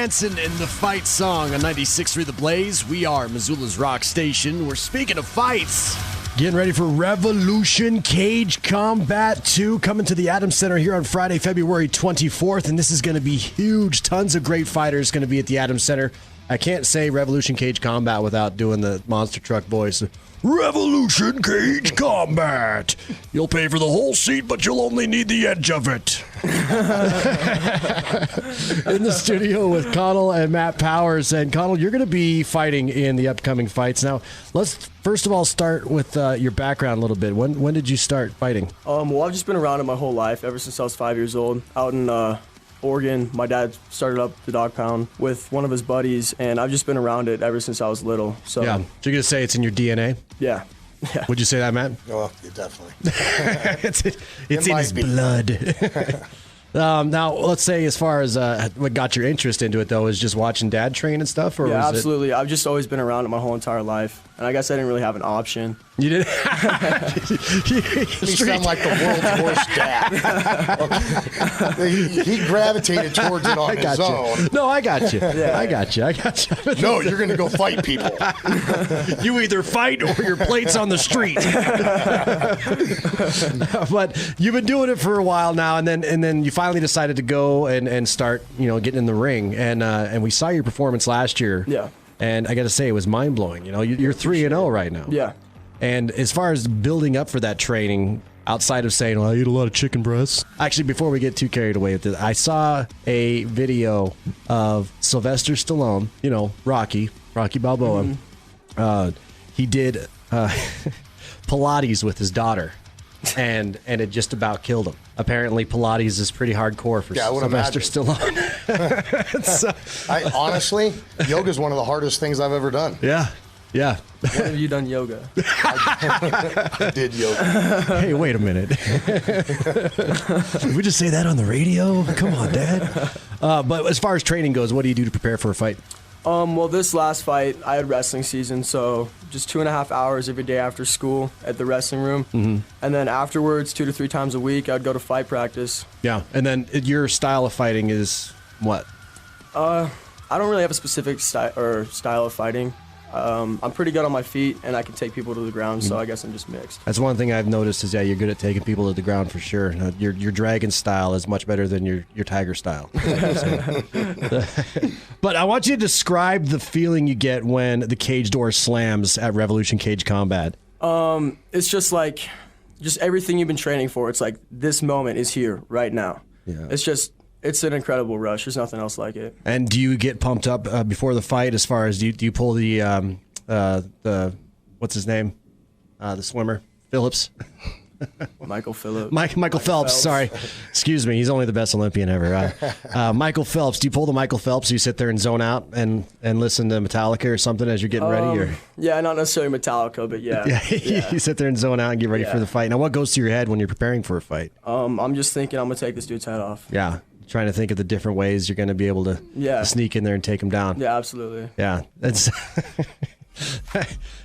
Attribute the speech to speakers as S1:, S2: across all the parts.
S1: Manson and the Fight Song on 96.3 The Blaze. We are Missoula's rock station. We're speaking of fights. Getting ready for Revolution Cage Combat 2 coming to the Adams Center here on Friday, February 24th. And this is going to be huge. Tons of great fighters going to be at the Adams Center. I can't say Revolution Cage Combat without doing the monster truck voice. Revolution Cage Combat. You'll pay for the whole seat, but you'll only need the edge of it. In the studio with Conall and Matt Powers. And Conall, you're going to be fighting in the upcoming fights. Now, let's first of all start with your background a little bit. When did you start fighting?
S2: Well, I've just been around it my whole life, ever since I was 5 years old. Out in Oregon, my dad started up the dog pound with one of his buddies, and I've just been around it ever since I was little. So
S1: yeah, so you're gonna say it's in your DNA?
S2: Yeah.
S1: Would you say that, Matt?
S3: Oh, yeah, definitely.
S1: it's in his blood. Now, let's say as far as what got your interest into it, though, is just watching Dad train and stuff? Or
S2: yeah,
S1: was
S2: absolutely. I've just always been around it my whole entire life, and I guess I didn't really have an option.
S1: You did?
S3: You sound like the world's worst dad. he gravitated towards it on his own.
S1: No, I got you.
S2: Yeah.
S1: I got you.
S3: No, you're going to go fight people.
S1: You either fight or your plate's on the street. But you've been doing it for a while now, and then you finally decided to go and start, getting in the ring. And we saw your performance last year.
S2: Yeah.
S1: And I got to say, it was mind blowing. You're 3-0 right now.
S2: Yeah.
S1: And as far as building up for that training, outside of saying, I eat a lot of chicken breasts. Actually, before we get too carried away with this, I saw a video of Sylvester Stallone, Rocky Balboa. Mm-hmm. He did Pilates with his daughter, and it just about killed him. Apparently, Pilates is pretty hardcore for Sylvester Stallone.
S3: Honestly, yoga is one of the hardest things I've ever done.
S1: Yeah. Yeah.
S2: When have you done yoga?
S3: I did yoga.
S1: Hey, wait a minute. Did we just say that on the radio? Come on, Dad. But as far as training goes, what do you do to prepare for a fight?
S2: Well, this last fight, I had wrestling season, so just 2.5 hours every day after school at the wrestling room. Mm-hmm. And then afterwards, 2 to 3 times a week, I'd go to fight practice. Yeah.
S1: And then your style of fighting is what?
S2: I don't really have a specific style of fighting. I'm pretty good on my feet, and I can take people to the ground, so I guess I'm just mixed.
S1: That's one thing I've noticed is, you're good at taking people to the ground for sure. Your dragon style is much better than your tiger style. But I want you to describe the feeling you get when the cage door slams at Revolution Cage Combat.
S2: It's just everything you've been training for. It's like this moment is here right now. Yeah. It's an incredible rush. There's nothing else like it.
S1: And do you get pumped up before the fight? As far as do you pull the what's his name, the swimmer Phillips?
S2: Michael Phillips.
S1: Michael Phelps. Sorry, excuse me. He's only the best Olympian ever. Michael Phelps. Do you pull the Michael Phelps? You sit there and zone out and listen to Metallica or something as you're getting ready? Or?
S2: Yeah, not necessarily Metallica, but yeah.
S1: You sit there and zone out and get ready for the fight. Now, what goes through your head when you're preparing for a fight?
S2: I'm just thinking I'm gonna take this dude's head off.
S1: Yeah. Trying to think of the different ways you're going to be able to sneak in there and take him down.
S2: Yeah, absolutely.
S1: Yeah. That's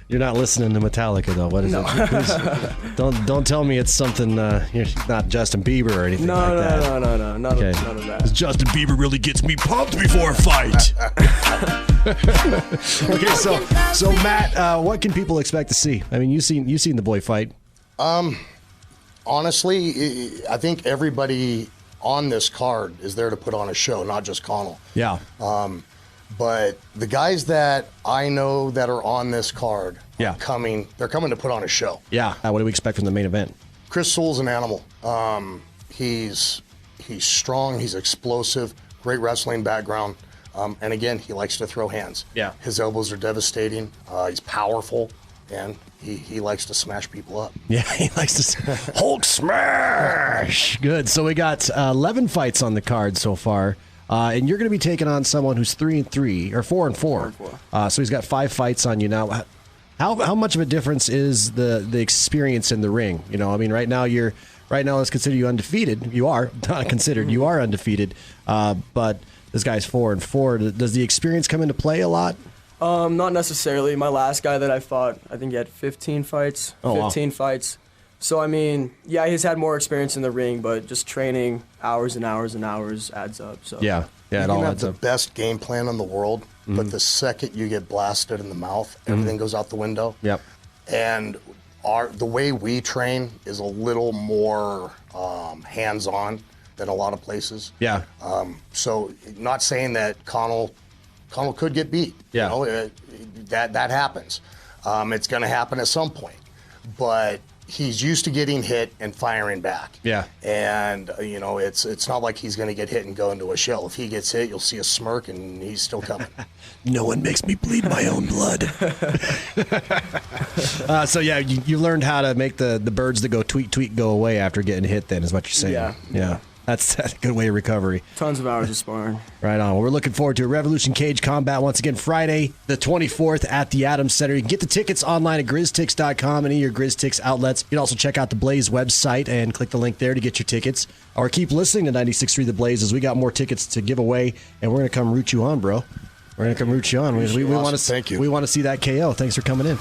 S1: You're not listening to Metallica, though. What is it? Please, don't tell me it's something, you're not Justin Bieber or anything like that.
S2: No. None of that.
S1: 'Cause Justin Bieber really gets me pumped before a fight. Okay, so Matt, what can people expect to see? I mean, you've seen the boy fight.
S3: Honestly, I think everybody on this card is there to put on a show, not just Conall.
S1: Yeah.
S3: But the guys that I know that are on this card are coming. They're coming to put on a show.
S1: Yeah. What do we expect from the main event?
S3: Chris Sewell's an animal. He's strong. He's explosive. Great wrestling background. And again, he likes to throw hands.
S1: Yeah.
S3: His elbows are devastating. He's powerful. And he likes to smash people up.
S1: Yeah, he likes to Hulk smash. Good. So we got 11 fights on the card so far, and you're going to be taking on someone who's 3-3 or 4-4. So he's got 5 fights on you now. How much of a difference is the experience in the ring? Right now let's consider you undefeated. You are not considered. You are undefeated. But this guy's 4-4. Does the experience come into play a lot?
S2: Not necessarily. My last guy that I fought, I think he had 15 fights. 15 fights. So, I mean, yeah, he's had more experience in the ring, but just training hours and hours and hours adds up. So
S1: Yeah,
S3: You
S1: it
S3: can
S1: all
S3: have
S1: adds
S3: the
S1: up.
S3: best game plan in the world, but the second you get blasted in the mouth, everything goes out the window.
S1: Yep.
S3: And the way we train is a little more hands-on than a lot of places.
S1: Yeah.
S3: So not saying that Conall could get beat.
S1: Yeah.
S3: You know, that happens. It's going to happen at some point. But he's used to getting hit and firing back.
S1: Yeah.
S3: And, you know, it's not like he's going to get hit and go into a shell. If he gets hit, you'll see a smirk, and he's still coming.
S1: No one makes me bleed my own blood. So, yeah, you learned how to make the birds that go tweet, tweet go away after getting hit then, is what you're saying.
S2: Yeah.
S1: That's a good way of recovery.
S2: Tons of hours of sparring.
S1: Right on. Well, we're looking forward to a Revolution Cage Combat once again Friday, the 24th at the Adams Center. You can get the tickets online at GrizzTix.com, any of your GrizzTix outlets. You can also check out the Blaze website and click the link there to get your tickets. Or keep listening to 96.3 The Blaze, as we got more tickets to give away, and we're going to come root you on, bro. We're going to come root you on. We want to
S3: Thank you.
S1: We want to see that KO. Thanks for coming in.